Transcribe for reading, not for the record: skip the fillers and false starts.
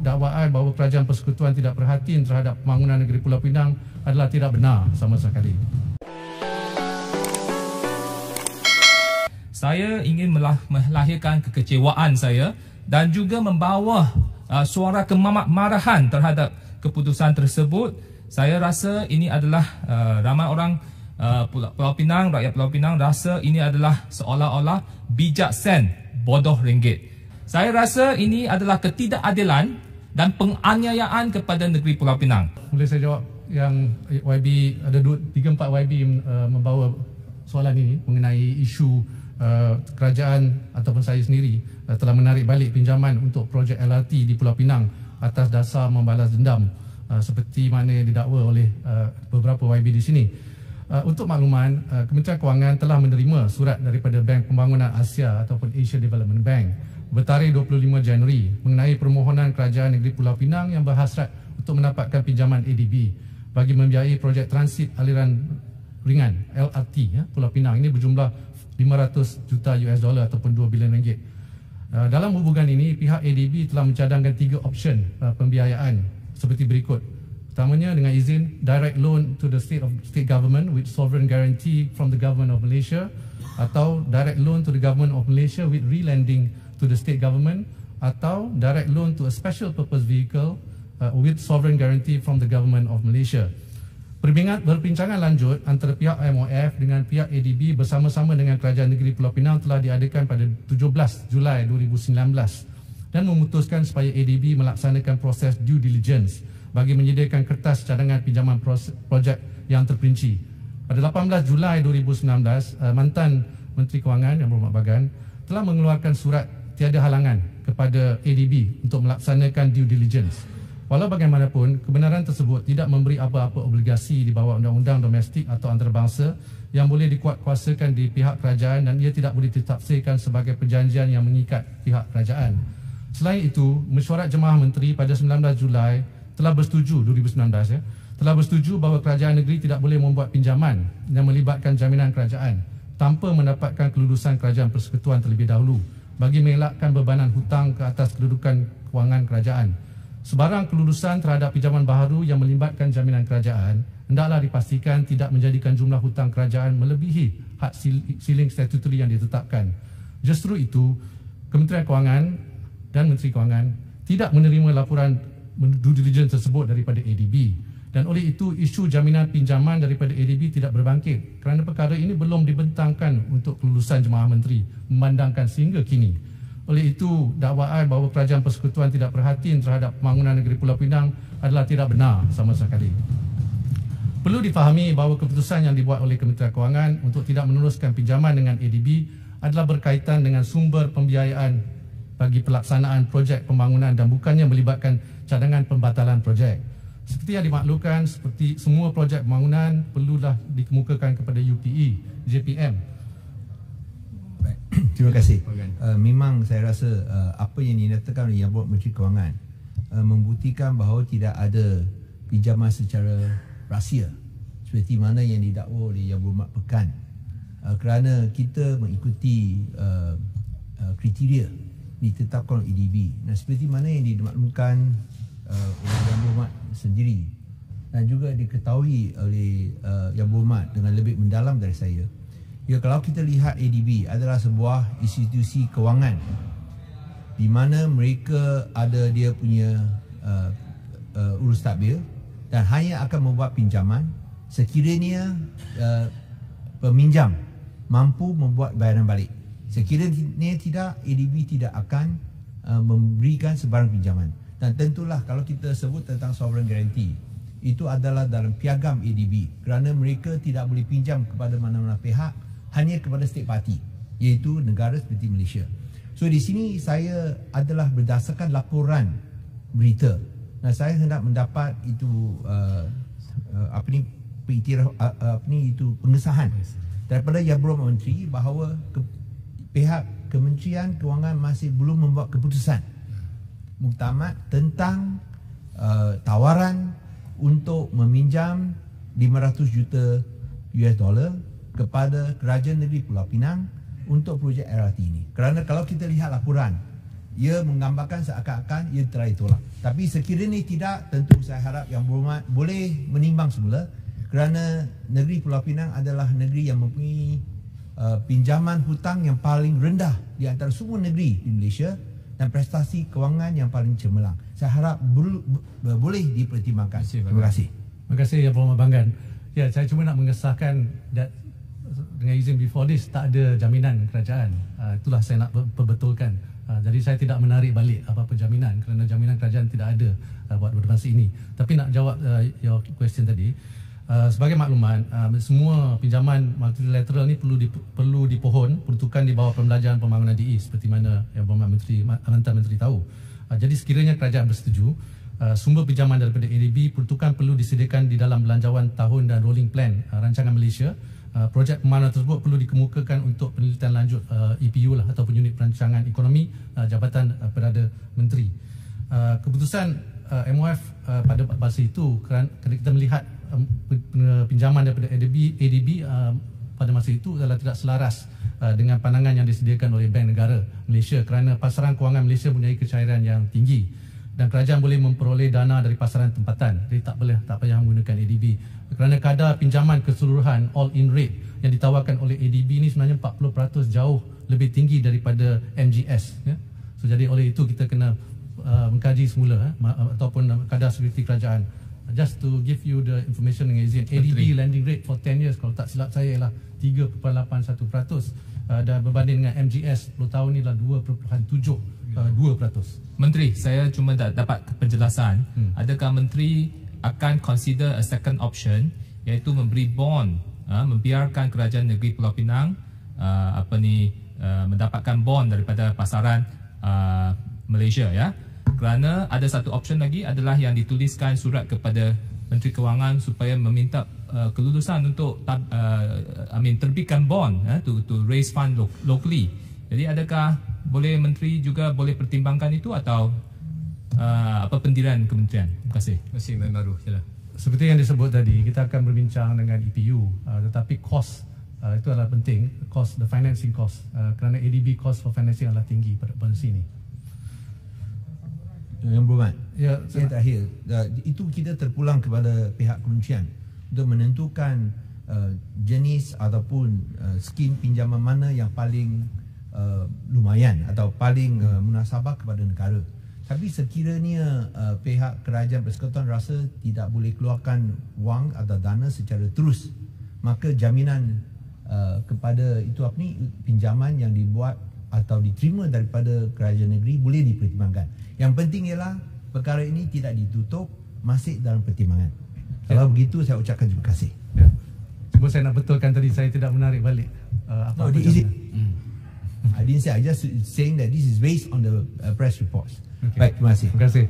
dakwaan bahawa Kerajaan Persekutuan tidak perhatian terhadap pembangunan negeri Pulau Pinang adalah tidak benar sama sekali. Saya ingin melahirkan kekecewaan saya dan juga membawa suara kemarahan terhadap keputusan tersebut. Saya rasa ini adalah ramai orang Pulau Pinang, rakyat Pulau Pinang rasa ini adalah seolah-olah bijak sen, bodoh ringgit. Saya rasa ini adalah ketidakadilan dan penganiayaan kepada negeri Pulau Pinang. Boleh saya jawab yang YB, ada 3-4 YB membawa soalan ini mengenai isu kerajaan ataupun saya sendiri telah menarik balik pinjaman untuk projek LRT di Pulau Pinang atas dasar membalas dendam seperti mana yang didakwa oleh beberapa YB di sini. Untuk makluman, Kementerian Kewangan telah menerima surat daripada Bank Pembangunan Asia ataupun Asia Development Bank bertarikh 25 Januari mengenai permohonan Kerajaan Negeri Pulau Pinang yang berhasrat untuk mendapatkan pinjaman ADB bagi membiayai projek transit aliran ringan LRT Pulau Pinang. Ini berjumlah 500 juta US dollar ataupun 2 bilion ringgit. Dalam hubungan ini, pihak ADB telah mencadangkan 3 option pembiayaan seperti berikut. Pertamanya, dengan izin direct loan to the state government with sovereign guarantee from the government of Malaysia, atau direct loan to the government of Malaysia with relending to the state government, atau direct loan to a special purpose vehicle with sovereign guarantee from the government of Malaysia. Perbincangan lanjut antara pihak MOF dengan pihak ADB bersama-sama dengan Kerajaan Negeri Pulau Pinang telah diadakan pada 17 Julai 2019 dan memutuskan supaya ADB melaksanakan proses due diligence bagi menyediakan kertas cadangan pinjaman projek yang terperinci. Pada 18 Julai 2019, mantan Menteri Kewangan Yang Berhormat Bagan telah mengeluarkan surat tiada halangan kepada ADB untuk melaksanakan due diligence. Walau bagaimanapun, kebenaran tersebut tidak memberi apa-apa obligasi di bawah undang-undang domestik atau antarabangsa yang boleh dikuatkuasakan di pihak kerajaan dan ia tidak boleh ditafsirkan sebagai perjanjian yang mengikat pihak kerajaan. Selain itu, Mesyuarat Jemaah Menteri pada 19 Julai telah bersetuju 2019 telah bersetuju bahawa kerajaan negeri tidak boleh membuat pinjaman yang melibatkan jaminan kerajaan tanpa mendapatkan kelulusan Kerajaan Persekutuan terlebih dahulu bagi mengelakkan bebanan hutang ke atas kedudukan kewangan kerajaan. Sebarang kelulusan terhadap pinjaman baharu yang melibatkan jaminan kerajaan hendaklah dipastikan tidak menjadikan jumlah hutang kerajaan melebihi had siling statutory yang ditetapkan. Justru itu, Kementerian Kewangan dan Menteri Kewangan tidak menerima laporan due diligence tersebut daripada ADB, dan oleh itu isu jaminan pinjaman daripada ADB tidak berbangkit kerana perkara ini belum dibentangkan untuk kelulusan Jemaah Menteri memandangkan sehingga kini. Oleh itu, dakwaan bahawa Kerajaan Persekutuan tidak perhatian terhadap pembangunan negeri Pulau Pinang adalah tidak benar sama sekali. Perlu difahami bahawa keputusan yang dibuat oleh Kementerian Kewangan untuk tidak meneruskan pinjaman dengan ADB adalah berkaitan dengan sumber pembiayaan bagi pelaksanaan projek pembangunan dan bukannya melibatkan cadangan pembatalan projek. Seperti yang dimaklumkan, seperti semua projek pembangunan perlulah dikemukakan kepada UPE, JPM. Baik. Terima kasih. Memang saya rasa apa yang dinyatakan oleh Yang Berhormat Menteri Kewangan membuktikan bahawa tidak ada pinjaman secara rahsia seperti mana yang didakwa oleh Yang Berhormat Pekan, kerana kita mengikuti kriteria ditetapkan oleh ADB. Nah, seperti mana yang dimaklumkan oleh Yang Berhormat sendiri dan juga diketahui oleh Yang Berhormat dengan lebih mendalam dari saya, ya, kalau kita lihat ADB adalah sebuah institusi kewangan di mana mereka ada dia punya urus tadbir dan hanya akan membuat pinjaman sekiranya peminjam mampu membuat bayaran balik. Sekiranya tidak, ADB tidak akan memberikan sebarang pinjaman. Dan tentulah kalau kita sebut tentang sovereign guarantee, itu adalah dalam piagam ADB kerana mereka tidak boleh pinjam kepada mana-mana pihak, hanya kepada state party, iaitu negara seperti Malaysia. So di sini saya adalah berdasarkan laporan berita. Nah, saya hendak mendapat itu itu pengesahan daripada Yang Berhormat Menteri bahawa pihak Kementerian Kewangan masih belum membuat keputusan muktamad tentang tawaran untuk meminjam 500 juta US dollar kepada Kerajaan Negeri Pulau Pinang untuk projek LRT ini. Kerana kalau kita lihat laporan, ia menggambarkan seakan-akan ia telah ditolak. Tapi sekiranya tidak, tentu saya harap Yang Berhormat boleh menimbang semula, kerana negeri Pulau Pinang adalah negeri yang mempunyai pinjaman hutang yang paling rendah di antara semua negeri di Malaysia dan prestasi kewangan yang paling cemerlang. Saya harap boleh dipertimbangkan. Terima kasih. Terima kasih Yang Berhormat Banggan. Ya, saya cuma nak mengesahkan dengan izin before this tak ada jaminan kerajaan. Itulah saya nak perbetulkan. Jadi saya tidak menarik balik apa-apa jaminan kerana jaminan kerajaan tidak ada buat masa ini. Tapi nak jawab your question tadi, sebagai makluman, semua pinjaman multilateral ni perlu dipohon peruntukan di bawah Pembelajaran Pembangunan DE seperti mana Yang Berhormat Menteri tahu. Jadi sekiranya kerajaan bersetuju, sumber pinjaman daripada ADB peruntukan perlu disediakan di dalam belanjawan tahun dan rolling plan rancangan Malaysia. Projek pembangunan tersebut perlu dikemukakan untuk penelitian lanjut EPU lah, ataupun unit perancangan ekonomi Jabatan Perdana Menteri. Keputusan MOF pada masa itu, kerana kita melihat pinjaman daripada ADB pada masa itu adalah tidak selaras dengan pandangan yang disediakan oleh Bank Negara Malaysia, kerana pasaran kewangan Malaysia mempunyai kecairan yang tinggi dan kerajaan boleh memperoleh dana dari pasaran tempatan. Jadi tak payah menggunakan ADB, kerana kadar pinjaman keseluruhan all-in rate yang ditawarkan oleh ADB ni sebenarnya 40% jauh lebih tinggi daripada MGS, ya. So jadi oleh itu kita kena mengkaji semula ataupun kadar sekuriti kerajaan. Just to give you the information dengan izin, ADB lending rate for 10 years kalau tak silap saya ialah 3.81%, dan berbanding dengan MGS 10 tahun ni adalah 2.72%. Menteri, saya cuma dapat penjelasan. Adakah Menteri akan consider a second option, iaitu memberi bond, membiarkan kerajaan negeri Pulau Pinang mendapatkan bond daripada pasaran Malaysia, ya? Kerana ada satu option lagi adalah yang dituliskan surat kepada Menteri Kewangan supaya meminta kelulusan untuk terbitkan bond to raise fund locally. Jadi adakah boleh Menteri juga boleh pertimbangkan itu atau apa pendirian kementerian? Terima kasih. Terima kasih, Mak Maru. Sila. Seperti yang disebut tadi, kita akan berbincang dengan EPU, tetapi cost itu adalah penting, cost, the financing cost, kerana ADB cost for financing adalah tinggi pada sini. Yang Berhormat, ya, saya terakhir, itu kita terpulang kepada pihak kementerian untuk menentukan jenis ataupun skim pinjaman mana yang paling lumayan atau paling munasabah kepada negara. Tapi sekiranya pihak kerajaan persekutuan rasa tidak boleh keluarkan wang atau dana secara terus, maka jaminan kepada pinjaman yang dibuat atau diterima daripada kerajaan negeri boleh dipertimbangkan. Yang penting ialah perkara ini tidak ditutup, masih dalam pertimbangan. Kalau begitu, saya ucapkan terima kasih. Ya. Cuma saya nak betulkan tadi, saya tidak menarik balik I didn't say. I just saying that this is based on the press reports. Okay. Baik, terima kasih. Terima kasih.